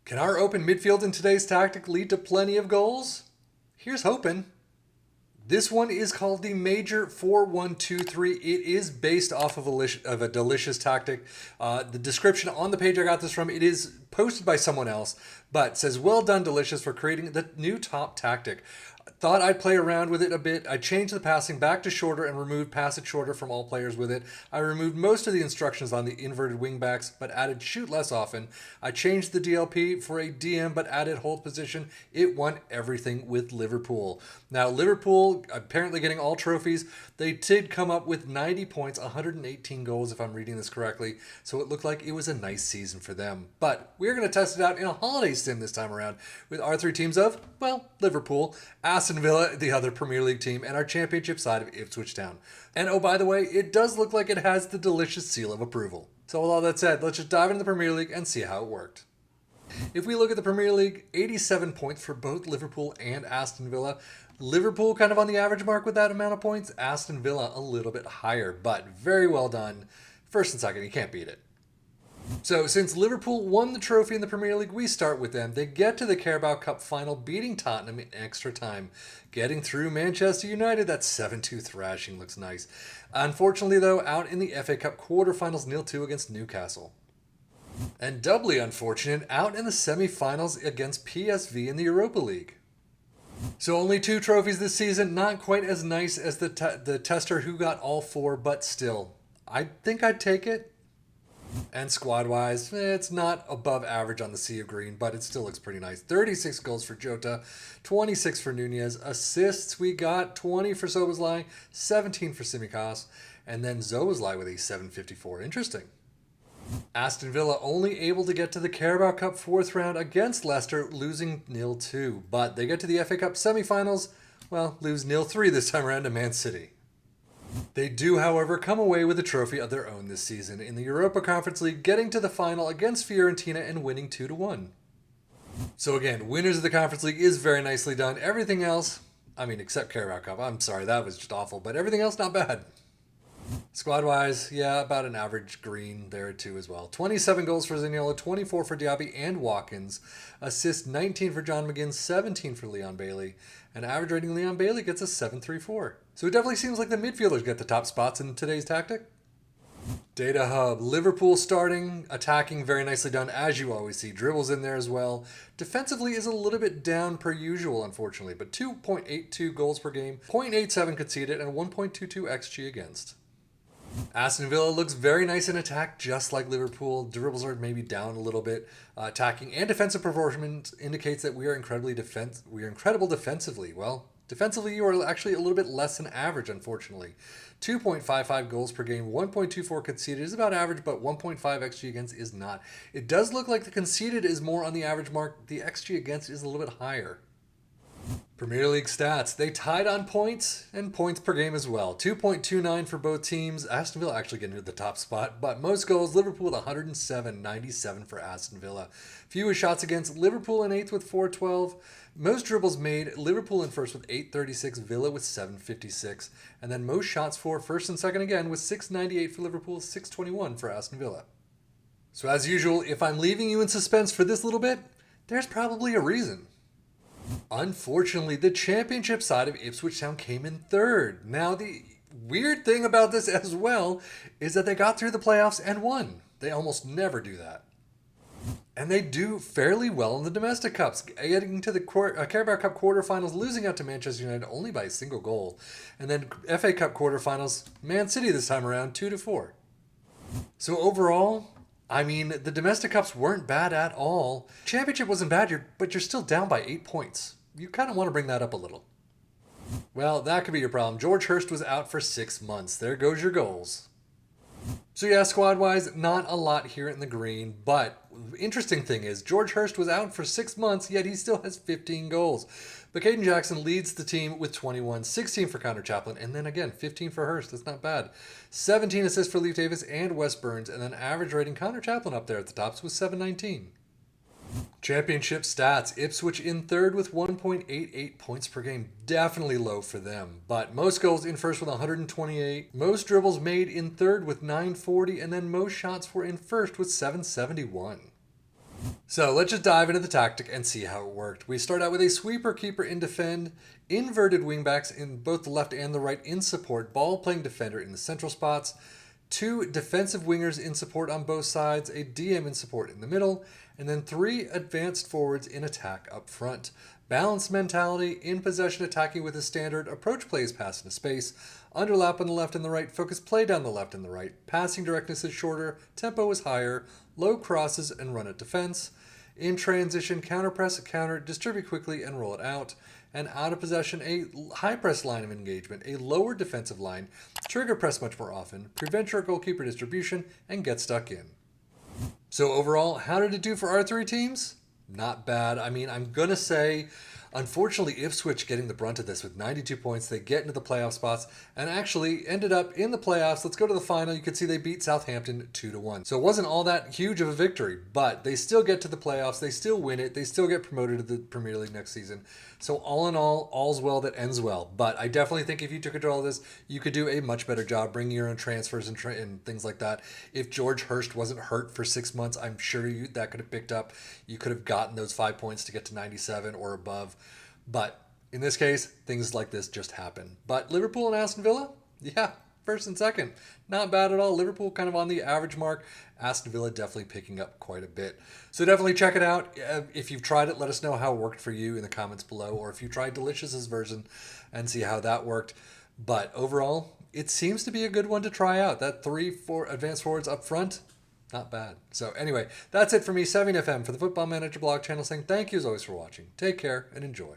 Can our open midfield in today's tactic lead to plenty of goals? Here's hoping. This one is called the Major 4-1-2-3. It is based off of a delicious tactic. The description on the page I got this from, it is posted by someone else, but says, well done, Delicious, for creating the new top tactic. Thought I'd play around with it a bit. I changed the passing back to shorter and removed pass it shorter from all players with it. I removed most of the instructions on the inverted wingbacks, but added shoot less often. I changed the DLP for a DM, but added hold position. It won everything with Liverpool. Now, Liverpool apparently getting all trophies. They did come up with 90 points, 118 goals, if I'm reading this correctly. So it looked like it was a nice season for them. But we're going to test it out in a holiday sim this time around with our three teams of, well, Liverpool, Aston Villa, the other Premier League team, and our championship side of Ipswich Town. And oh, by the way, it does look like it has the delicious seal of approval. So with all that said, let's just dive into the Premier League and see how it worked. If we look at the Premier League, 87 points for both Liverpool and Aston Villa. Liverpool kind of on the average mark with that amount of points. Aston Villa a little bit higher, but very well done. First and second, you can't beat it. So, since Liverpool won the trophy in the Premier League, we start with them. They get to the Carabao Cup final, beating Tottenham in extra time. Getting through Manchester United, that 7-2 thrashing looks nice. Unfortunately, though, out in the FA Cup quarterfinals, 0-2 against Newcastle. And doubly unfortunate, out in the semi-finals against PSV in the Europa League. So only 2 trophies this season, not quite as nice as the tester who got all 4, but still, I think I'd take it. And squad-wise, it's not above average on the sea of green, but it still looks pretty nice. 36 goals for Jota, 26 for Nunez. Assists, we got 20 for Szoboszlai, 17 for Tsimikas, and then Szoboszlai with a 754. Interesting. Aston Villa only able to get to the Carabao Cup 4th round against Leicester, losing 0-2. But they get to the FA Cup semi-finals, well, lose 0-3 this time around to Man City. They do, however, come away with a trophy of their own this season in the Europa Conference League, getting to the final against Fiorentina and winning 2-1. So again, winners of the Conference League is very nicely done. Everything else, except Carabao Cup, I'm sorry, that was just awful, but everything else not bad. Squad-wise, yeah, about an average green there too as well. 27 goals for Zaniolo, 24 for Diaby and Watkins. Assists 19 for John McGinn, 17 for Leon Bailey. And average rating Leon Bailey gets a 7.34. So it definitely seems like the midfielders get the top spots in today's tactic. Data Hub, Liverpool starting, attacking, very nicely done, as you always see. Dribbles in there as well. Defensively is a little bit down per usual, unfortunately, but 2.82 goals per game, 0.87 conceded, and 1.22 XG against. Aston Villa looks very nice in attack, just like Liverpool. Dribbles are maybe down a little bit. Attacking and defensive performance indicates that we are incredible defensively. Well, defensively, you are actually a little bit less than average, unfortunately. 2.55 goals per game, 1.24 conceded is about average, but 1.5 XG against is not. It does look like the conceded is more on the average mark. The XG against is a little bit higher. Premier League stats. They tied on points and points per game as well. 2.29 for both teams. Aston Villa actually getting to the top spot, but most goals, Liverpool with 107, 97 for Aston Villa. Fewest shots against, Liverpool in 8th with 412. Most dribbles made, Liverpool in 1st with 836, Villa with 756. And then most shots for 1st and 2nd again with 698 for Liverpool, 621 for Aston Villa. So as usual, if I'm leaving you in suspense for this little bit, there's probably a reason. Unfortunately, the championship side of Ipswich Town came in 3rd. Now, the weird thing about this as well is that they got through the playoffs and won. They almost never do that. And they do fairly well in the domestic cups, getting to the Carabao Cup quarterfinals, losing out to Manchester United only by a single goal. And then FA Cup quarterfinals, Man City this time around, 2-4. So overall, the domestic cups weren't bad at all. Championship wasn't bad, but you're still down by 8 points. You kind of want to bring that up a little. Well, that could be your problem. George Hurst was out for 6 months. There goes your goals. So yeah, squad-wise, not a lot here in the green, but interesting thing is George Hurst was out for 6 months, yet he still has 15 goals. But Caden Jackson leads the team with 21, 16 for Connor Chaplin, and then again, 15 for Hurst. That's not bad. 17 assists for Leif Davis and Wes Burns, and then average rating Connor Chaplin up there at the tops with 719. Championship stats. Ipswich in 3rd with 1.88 points per game. Definitely low for them. But most goals in 1st with 128. Most dribbles made in 3rd with 940. And then most shots for in 1st with 771. So let's just dive into the tactic and see how it worked. We start out with a sweeper keeper in defend, inverted wingbacks in both the left and the right in support, ball playing defender in the central spots, two defensive wingers in support on both sides, a DM in support in the middle, and then three advanced forwards in attack up front. Balanced mentality, in possession attacking with a standard, approach plays pass into space, underlap on the left and the right, focus play down the left and the right, passing directness is shorter, tempo is higher, low crosses and run at defense. In transition, counter press, counter, distribute quickly and roll it out. And out of possession, a high press line of engagement, a lower defensive line, trigger press much more often, prevent your goalkeeper distribution, and get stuck in. So overall, how did it do for our three teams? Not bad. I mean, I'm going to say, unfortunately, Ipswich getting the brunt of this with 92 points. They get into the playoff spots and actually ended up in the playoffs. Let's go to the final. You can see they beat Southampton 2-1. So it wasn't all that huge of a victory, but they still get to the playoffs. They still win it. They still get promoted to the Premier League next season. So all in all, all's well that ends well. But I definitely think if you took control of this, you could do a much better job bringing your own transfers and things like that. If George Hurst wasn't hurt for 6 months, I'm sure that could have picked up. You could have gotten those 5 points to get to 97 or above. But in this case, things like this just happen. But Liverpool and Aston Villa, yeah, first and second. Not bad at all. Liverpool kind of on the average mark. Aston Villa definitely picking up quite a bit. So definitely check it out. If you've tried it, let us know how it worked for you in the comments below. Or if you tried Delicious's version and see how that worked. But overall, it seems to be a good one to try out. That 3-4 advanced forwards up front, not bad. So anyway, that's it for me, 7FM for the Football Manager blog channel saying thank you as always for watching. Take care and enjoy.